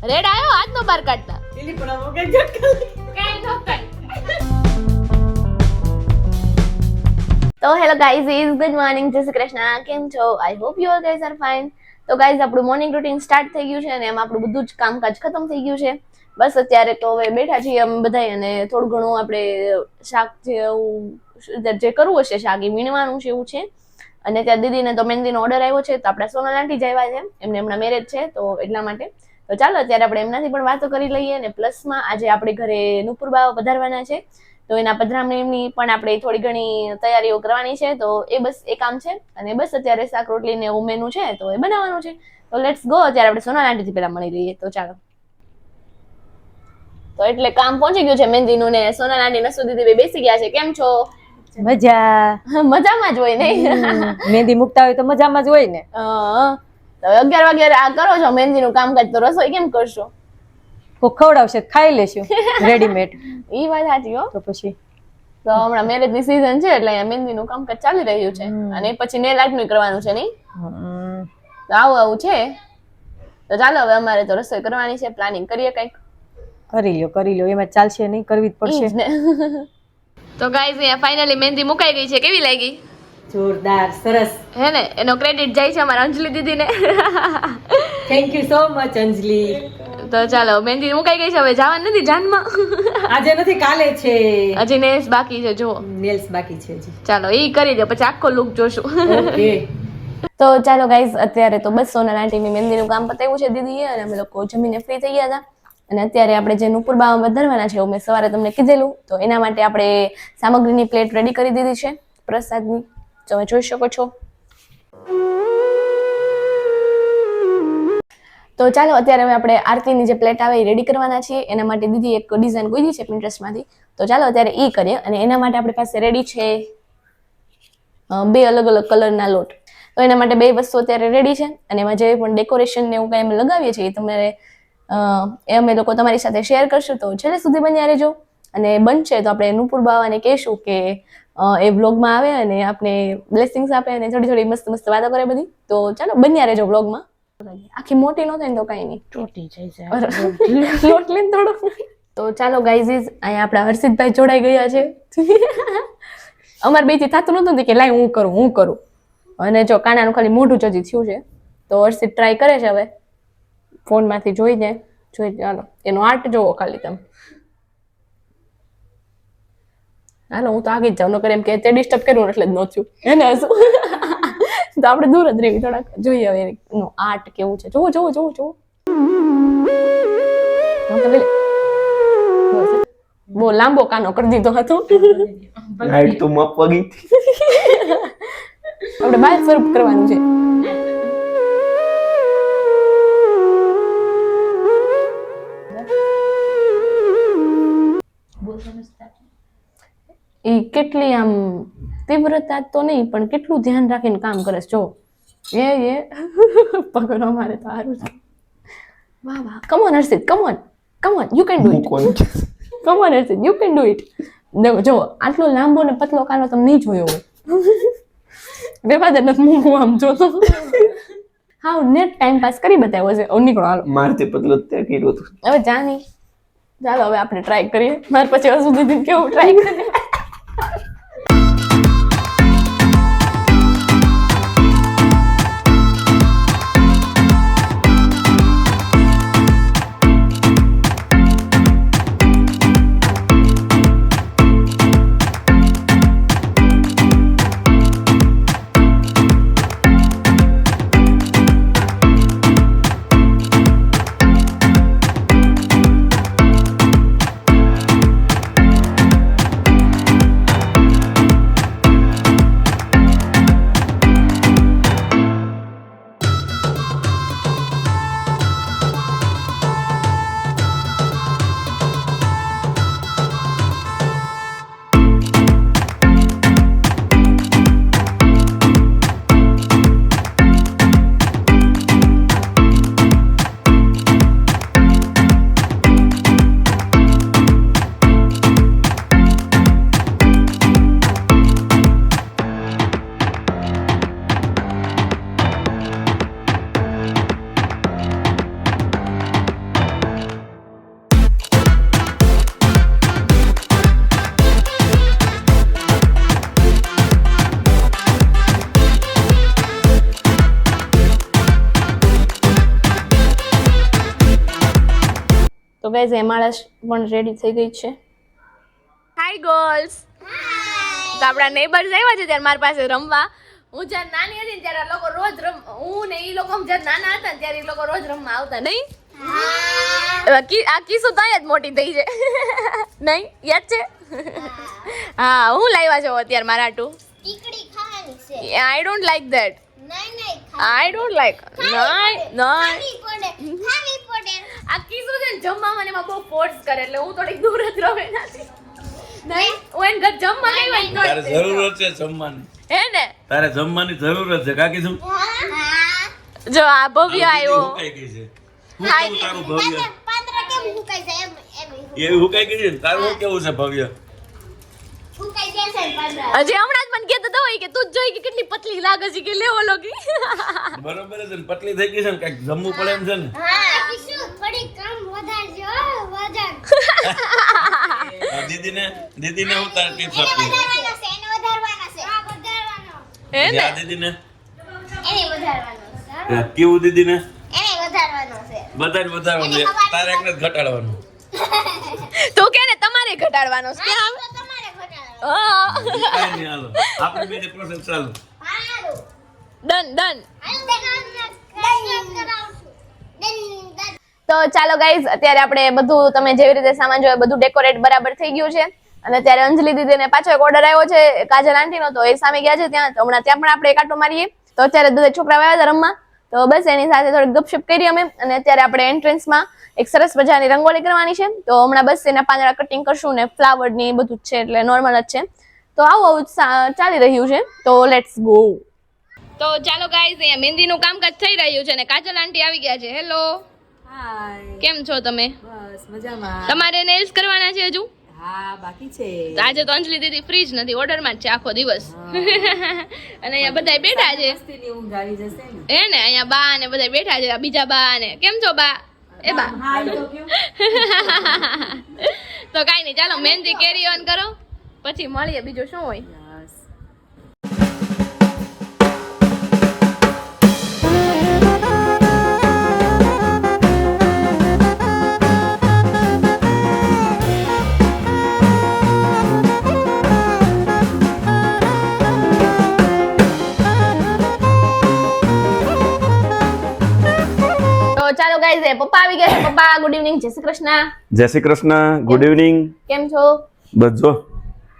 Red આવ્યો હાથ નો બાર કાઢતા લીલી પણ આવો કે ઝટકા કાઈ નો કાઈ. તો hello guys is good morning, જય શ્રી કૃષ્ણ. કેમ છો? I hope you all guys are fine. તો ગાઈઝ આપણું મોર્નિંગ રૂટીન સ્ટાર્ટ થઈ ગયું છે અને એમાં આપણું બધું જ કામકાજ ખતમ થઈ ગયું છે. બસ અત્યારે તો હવે બેઠા છીએ અમે બધાય અને થોડું ઘણું આપણે શાક જે કરવું હશે શાક એ વીણવાનું છે એવું છે. અને ત્યાં દીદીને તો મહેંદીનો ઓર્ડર આવ્યો છે, તો આપણા સોનલ આંટી જ આવ્યા છે, એમને હમણાં મેરેજ છે તો એટલા માટે. તો ચાલો અત્યારે આપણે એમનાથી પણ વાતો કરી લઈએ. અને પ્લસમાં આજે આપણે ઘરે નુપુર બા પધારવાના છે, તો એના પધરામણીની પણ આપણે થોડી ઘણી તૈયારીઓ કરવાની છે. તો એ બસ એ કામ છે અને બસ અત્યારે શાક રોટલી ને એવું મેનુ છે તો એ બનાવવાનું છે. તો લેટ્સ ગો. અત્યારે આપણે સોનલ આંટીથી પહેલા મળી લઈએ. તો ચાલો. તો એટલે કામ પહોંચી ગયું છે મહેંદીનું ને સોનલ આંટી નસુ દીદી બેસી ગયા છે. કેમ છો? મજા. મજામાં જ હોય ને. મહેંદી મુકતા હોય તો મજામાં જ હોય ને. તો 11 વાગે આ કરો છો મહેંદીનું કામકાજ, તો રસોઈ કેમ કરશો? કોઈ ખવડાવશે તો ખાઈ લેશું રેડીમેડ. ઈ વાત સાચી હો. તો પછી તો હમણાં મેરેજ ની સીઝન છે એટલે અહીંયા મહેંદીનું કામકાજ ચાલી રહ્યું છે અને પછી નેલ આર્ટ નું કરવાનું છે નહીં? તો આવું છે. તો ચાલો હવે અમારે તો રસોઈ કરવાની છે, પ્લાનિંગ કરીએ કંઈક. કરી લો એમાં ચાલશે નહીં, કરવી જ પડશે. તો ગાઈઝ અહીંયા ફાઇનલી મહેંદી મુકાઈ ગઈ છે. કેવી લાગી? જોરદાર, સરસ. હે ને, એનો ક્રેડિટ જાય છે અમારા અંજલિ દીદીને. થેન્ક યુ સો મચ અંજલિ. તો ચાલો મહેંદી મુકાઈ ગઈ છે, હવે જવાનું નથી જાનમાં. આજે નથી, કાલે છે. હજી નેલ્સ બાકી છે, જો નેલ્સ બાકી છે હજી. ચાલો ઈ કરી દો, પછી આખો લુક જોશું. ઓકે. તો ચાલો ગાઈઝ અત્યારે તો બસ સોનલ આંટીની મહેંદીનું કામ પતાવ્યું છે દીદીએ અને અમે લોકો જમીને ફ્રી થઈ ગયા હતા. અને અત્યારે આપણે જે નુપુર બામાં વધારવાના છે એવું મેં સવારે તમને કીધેલું, તો એના માટે આપણે સામગ્રીની પ્લેટ રેડી કરી દીધી છે પ્રસાદની, તમે જોઈ શકો છો. તો ચાલો અત્યારે હવે આપણે આરતીની જે પ્લેટ આવે એ રેડી કરવાના છીએ. એના માટે દીદી એક ડિઝાઇન ગોઈ છે Pinterestમાંથી, તો ચાલો અત્યારે એ કરીએ. અને એના માટે આપણી પાસે રેડી છે 2 અલગ અલગ કલરના લોટ. તો એના માટે 2 વસ્તુ અત્યારે રેડી છે અને એમાં જે પણ ડેકોરેશન ને એવું કંઈ અમે લગાવીએ છીએ તમારે એ અમે લોકો તમારી સાથે શેર કરશું, તો છેલ્લે સુધી બન્યા રહેજો. અને બનશે તો આપણે નુપુર બાવાને કહેશું કે એ વ્લોગમાં આવે અને આપણે બ્લેસિંગ્સ આપે અને થોડી થોડી મસ્ત મસ્ત વાતો કરે બધી. તો ચાલો બન્યા રહેજો વ્લોગમાં. આખી મોટી ન થાય ને તો કઈ નહીં, ચોટી જાય છે લોટ લઈને થોડો. તો ચાલો ગાઈઝીસ, અહીંયા આપણા હર્ષિતભાઈ જોડાઈ ગયા છે. અમારે બેથી થતું નતું કે લાય હું કરું. અને જો કાનાનું ખાલી મોઢું જ હજી થયું છે, તો હર્ષિત ટ્રાય કરે છે હવે ફોનમાંથી જોઈને. ચાલો એનો આર્ટ જોવો ખાલી તમે. હાલો હું તો આગળ જ જાઉં, નકર એમ કે તે ડિસ્ટર્બ કર્યું એટલે જ ન થયું એને હશું. તો આપણે દૂર જ રહેવી થોડાક, જોઈએ હવે એનો આર્ટ કેવું છે. જોવો. બહુ લાંબો કાનો કરી દીધો હતો. હાઈટ તો માપવા ગઈ હતી. આપણે બાલ સ્વરૂપ કરવાનું છે. એ કેટલી આમ તીવ્રતા તો નહીં પણ કેટલું ધ્યાન રાખીને કામ કરે છે. જો એ પકડો મારે તો સારું છે. વાહ come on Harshit, come on you can do it. Come on Harshit, you can do it. જો આટલો લાંબો ને પતલો કાનો તમે નહીં જોયો હોય. બેફાદર નથી મૂકવું આમ જોતો. હા નેટ ટાઈમ પાસ કરી બતાવ્યો છે. નીકળો હાલો. મારતે પતલો ત્યાં કર્યો હતો. હવે જાની ચાલો હવે આપણે ટ્રાય કરીએ. મારે પછી હજુ દીદી કેવું ટ્રાય કરીએ. તો ગાઈઝ એ માણસ પણ રેડી થઈ ગઈ છે. હાય ગર્લ્સ. તો આપણા નેબર્સ આવ્યા છે ત્યારે મારી પાસે રમવા. હું જ્યારે નાની હતી ને ત્યારે આ લોકો રોજ હું ને એ લોકો જ્યારે નાના હતા ને ત્યારે એ લોકો રોજ રમવા આવતા નહીં. આ કિસ્સો તો અહીંયા જ મોટી થઈ છે નહીં યાદ છે? હા હું લાવ્યા છો અત્યારે મારા હાટુ. ટીકડી ખાવાની છે. I don't like that. નહીં આઈ ડોન્ટ લાઈક. નહીં ખાવી પડે. આ કિસ્સો છે ને જમવામાં ને એમાં બહુ ફોર્સ કરે એટલે હું થોડીક દૂર જ રહું એનાથી. નહીં હું એને ઘર જમવા ગઈ હોય ને તારે જરૂર છે જમવાની. હે ને તારે જમવાની જરૂર છે કાકી શું જો આ ભવ્ય આવ્યો. હુકાઈ ગઈ છે હું કેવું તારું ભવ્ય પાંદડા કેમ હુકાઈ જાય એમ એવી હુકાઈ ગઈ છે ને તારું શું કેવું છે ભવ્ય હુકાઈ જાય છે પાંદડા. હજી હમણાં જ મને કહેતો હતો કે તું જ જોઈ કે કેટલી પતલી લાગે છે કે લેવો લોગી. બરોબર છે ને પતલી થઈ ગઈ છે ને કઈક જમવું પડે એમ છે ને હા કિશુ થોડી કામ વધારજો વજન. દીદીને હું તાર ટિપ્સ આપી વધારવાનો છે એને વધારવાનો છે. હા વધારવાનો. હે ને આ દીદીને એને વધારવાનો છે. કેવું દીદીને એને વધારવાનો છે. વધારવાનું છે તારે એકને જ ઘટાડવાનું તું કે ને તમારે ઘટાડવાનો છે હા, કેમ? તો તમારે ઘટાડવાનો. હા કાંઈ નહીં હાલો આપણે બેને પ્રોસેસ ચાલુ હારું. Done done. હાલ દન કરાવશું. દન. તો ચાલો ગાઈઝ અત્યારે આપણે બધું તમે જેવી રીતે સામાન જોયો બધું ડેકોરેટ બરાબર થઈ ગયું છે અને અત્યારે અંજલિ દીદીને પાછો એક ઓર્ડર આવ્યો છે કાજલ આંટીનો તો એ સામે ગયા છે ત્યાં તો હમણાં ત્યાં પણ આપણે એક આંટો મારીએ. તો અત્યારે બધા છોકરા આવ્યા હતા રમવા તો બસ એની સાથે થોડી ગપશપ કરી અમે અને અત્યારે આપણે એન્ટ્રન્સમાં એક સરસ મજાની રંગોળી કરવાની છે તો હમણાં બસ એના પાંદડા કટિંગ કરશું ને ફ્લાવર ની બધું જ છે એટલે નોર્મલ જ છે તો આવું ચાલી રહ્યું છે તો લેટ્સ ગો. તો ચાલો ગાઈઝ અહીંયા મહેંદીનું કામકાજ થઈ રહ્યું છે અને કાજલ આંટી આવી ગયા છે. હેલો હાય કેમ છો તમે? બસ મજામાં. તમારે નેલ્સ કરવાના છે હજુ? હા બાકી છે. તો આજે તો અંજલિ દીદી ફ્રી જ નથી ઓર્ડરમાં જ છે આખો દિવસ અને અહીંયા બધા બેઠા છે મસ્તીની ઊંઘ આવી જશે ને. હે ને અહીંયા બા ને બધા બેઠા છે આ બીજા બા ને કેમ છો બા? એ બા હા ઈ તો કેવું. તો કાઈ નહીં ચાલો મહેંદી કેરી ઓન કરો પછી મળીએ બીજું શું હોય. Yes. તો ચાલો ગાઈઝ પપ્પા આવી ગયા છે. પપ્પા ગુડ ઇવનિંગ. જય શ્રી કૃષ્ણ. જય શ્રી કૃષ્ણ. Good evening. કેમ છો? બસ જો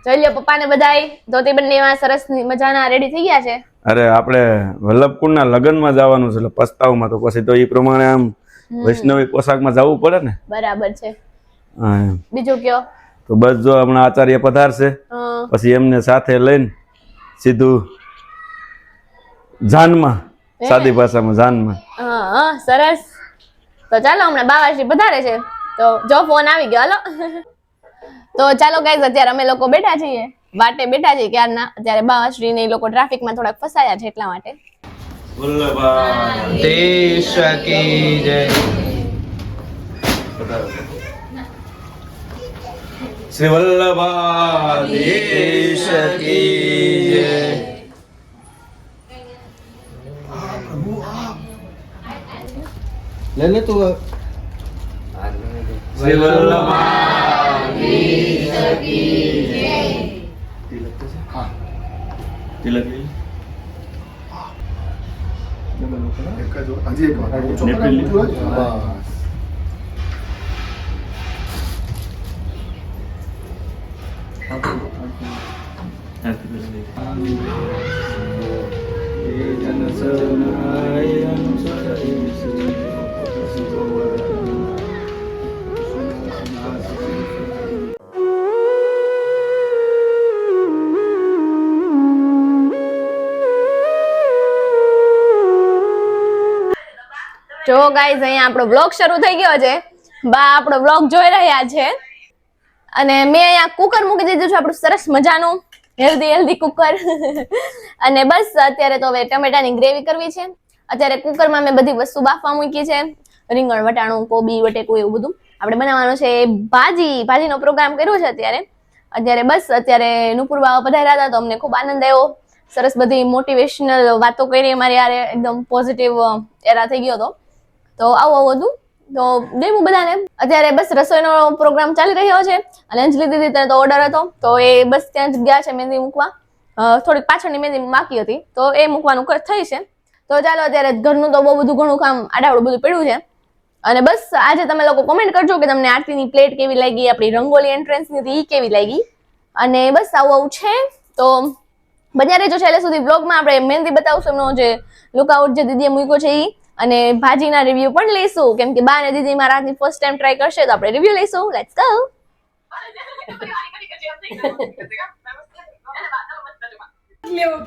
જોઈ લો પપ્પાને બધાય તો તે બંને એમાં સરસ મજાના રેડી થઈ ગયા છે. અરે આપણે વલ્લભકુંડના લગ્નમાં જવાનું છે એટલે પસ્તાવમાં તો પછી તો એ પ્રમાણે આમ વૈષ્ણવી પોશાકમાં જવું પડે ને. બરાબર છે. હા એમ. બીજું કયો? તો બસ જો હમણાં આચાર્ય પધારશે પછી એમને સાથે લઈને સીધું જાનમાં સાદી ભાષામાં જાનમાં. હા સરસ. તો ચાલો હમણાં બાવાશ્રી પધારે છે તો જો ફોન આવી ગયો હાલો. તો ચાલો ગાઈઝ અત્યારે અમે લોકો બેઠા છીએ વાટે બેઠા છીએ ક્યારના અત્યારે બાવાશ્રી ને એ લોકો ટ્રાફિકમાં થોડાક ફસાયા છે એટલા માટે. देश की जय શ્રી વલ્લભાધીશ કી જય. ले ले तू શ્રી વલ્લભાધીશ કી જય. તિલક લઈ લે. જો ગાઈઝ અહીંયા આપણો બ્લોગ શરૂ થઈ ગયો છે. બા આપણો બ્લોગ જોઈ રહ્યા છે અને મેં અહીંયા કુકર મૂકી દીધું છે આપણું સરસ મજાનું હેલ્ધી કુકર અને બસ અત્યારે તો હવે ટમેટાની ગ્રેવી કરવી છે. અત્યારે કુકરમાં મેં બધી વસ્તુ બાફવા મૂકી છે રીંગણ વટાણું કોબી બટેકું એવું બધું આપણે બનાવવાનું છે. ભાજીનો પ્રોગ્રામ કર્યો છે અત્યારે બસ અત્યારે નુપુર બાવા પધાર્યા હતા તો અમને ખૂબ આનંદ આવ્યો. સરસ બધી મોટિવેશનલ વાતો કરી અમારી યાર એકદમ પોઝિટિવ એરા થઈ ગયો હતો તો આવું બધું તો દેવું બધાને. અત્યારે બસ રસોઈનો પ્રોગ્રામ ચાલી રહ્યો છે અને અંજલિ દીદી તને તો ઓર્ડર હતો તો એ બસ ત્યાં જ ગયા છે મહેંદી મૂકવા. થોડીક પાછળની મહેંદી બાકી હતી તો એ મૂકવાનું થઈ છે. તો ચાલો અત્યારે ઘરનું તો બહુ બધું ઘણું કામ આડાવડું બધું પડ્યું છે અને બસ આજે તમે લોકો કોમેન્ટ કરજો કે તમને આરતીની પ્લેટ કેવી લાગી, આપણી રંગોલી એન્ટ્રન્સની હતી એ કેવી લાગી. અને બસ આવું છે. તો બન્યા રહેજો છેલ્લે સુધી બ્લોગમાં. આપણે મહેંદી બતાવશું એમનો જે લુકઆઉટ જે દીદીએ મૂક્યો છે એ, અને ભાજીના રિવ્યુ પણ લઈશું કેમ કે બા અને દીદી મારા હાથની ફર્સ્ટ ટાઈમ ટ્રાય કરશે તો આપણે રિવ્યુ લઈશું. Let's go.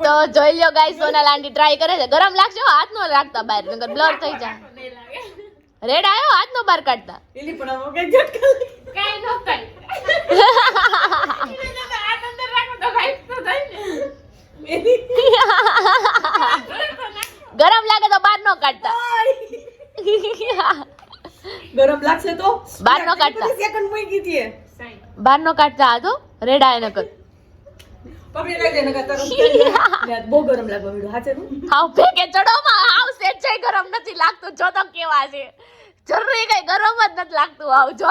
તો જોઈ લ્યો ગાઈસ, સોનલ આંટી ટ્રાય કરે છે. ગરમ લાગશે, હાથ નો રાખતા બહાર, નકર બ્લર થઈ જાય. રેડ આવ્યો, હાથ નો બહાર કાઢતા. ગરમ લાગે તો બહાર નો કાઢતા. ગરમ લાગશે તો બહાર નો કાઢતા. સેકન્ડ મૂકી દીએ બહાર નો કાઢતા. આ તો રેડ આવે નકર. પકડી લઈ દે નકર તારું બહુ ગરમ લાગવા મળ્યું. હાચે નું હાવ ભેગે ચડોમાં હાવ સેજ ગરમ નથી લાગતું. જો તો કેવા છે, જરૂરી કઈ ગરમ જ નથી લાગતું. હાવ જો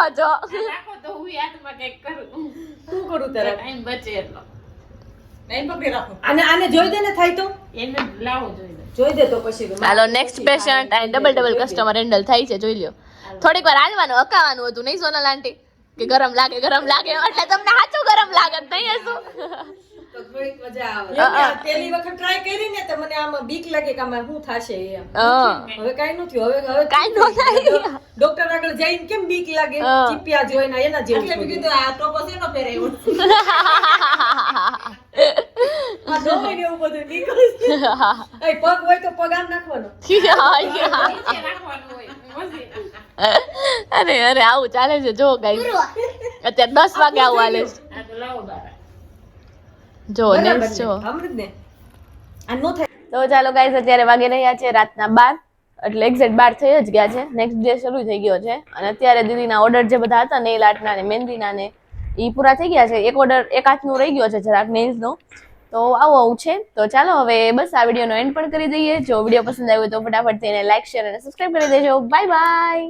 રાખો તો હું યાદમાં કંઈક કરું. શું કરું તારા ટાઈમ બચે એટલો. નહીં પકડી રાખો. આને જોઈ દે ને થાય તો એને લાવો જોઈ લો. જોઈ દે તો પછી હાલો નેક્સ્ટ પેશન્ટ અને ડબલ કસ્ટમર હેન્ડલ થાય છે. જોઈ લ્યો. થોડીક વાર હાલવાનું હકાવાનું હતું નહીં સોનલ આંટી કે ગરમ લાગે એટલે તમને સાચું ગરમ લાગે નહીં હશું. તો થોડીક મજા આવે. પહેલી વખત ટ્રાય કરી ને તો મને આમાં બીક લાગે કે આમાં શું થશે એમ. હવે કાઈ ન થયું. હવે કાઈ ન થાય. ડોક્ટર આગળ જઈને કેમ બીક લાગે, ચીપિયા જોઈને એના જેવું એટલે મેં કીધું આ ટોપો શેનો પહેરાયો. આ ડોમે ને એવું બધું નીકળે છે. એ પગ હોય તો પગ આમ નાખવાનો. અરે આવું ચાલે છે. જો ગાઈસ અત્યારે 10 વાગે આવું હાલે છે. આ તો લાવો બાર. જો નેક્સ્ટ જો. અમૃત ને આ નો થાય. તો ચાલો ગાઈસ અત્યારે વાગી રહ્યા છે રાતના 12, એટલે એક્ઝેક્ટ 12 થઈ જ ગયા છે. નેક્સ્ટ ડે શરૂ થઈ ગયો છે અને અત્યારે દીદીના ઓર્ડર જે બધા હતા નેલ આર્ટના ને મહેંદીના ને એ પૂરા થઈ ગયા છે. એક ઓર્ડર એક હાથનું રહી ગયો છે જરાક નેલ્સનો. તો આવું છે. તો ચાલો હવે બસ આ વિડીયોનો એન્ડ પણ કરી દઈએ. જો વિડીયો પસંદ આવ્યો તો ફટાફટ થઈને લાઈક, શેર અને સબસ્ક્રાઇબ કરી દેજો. Bye bye.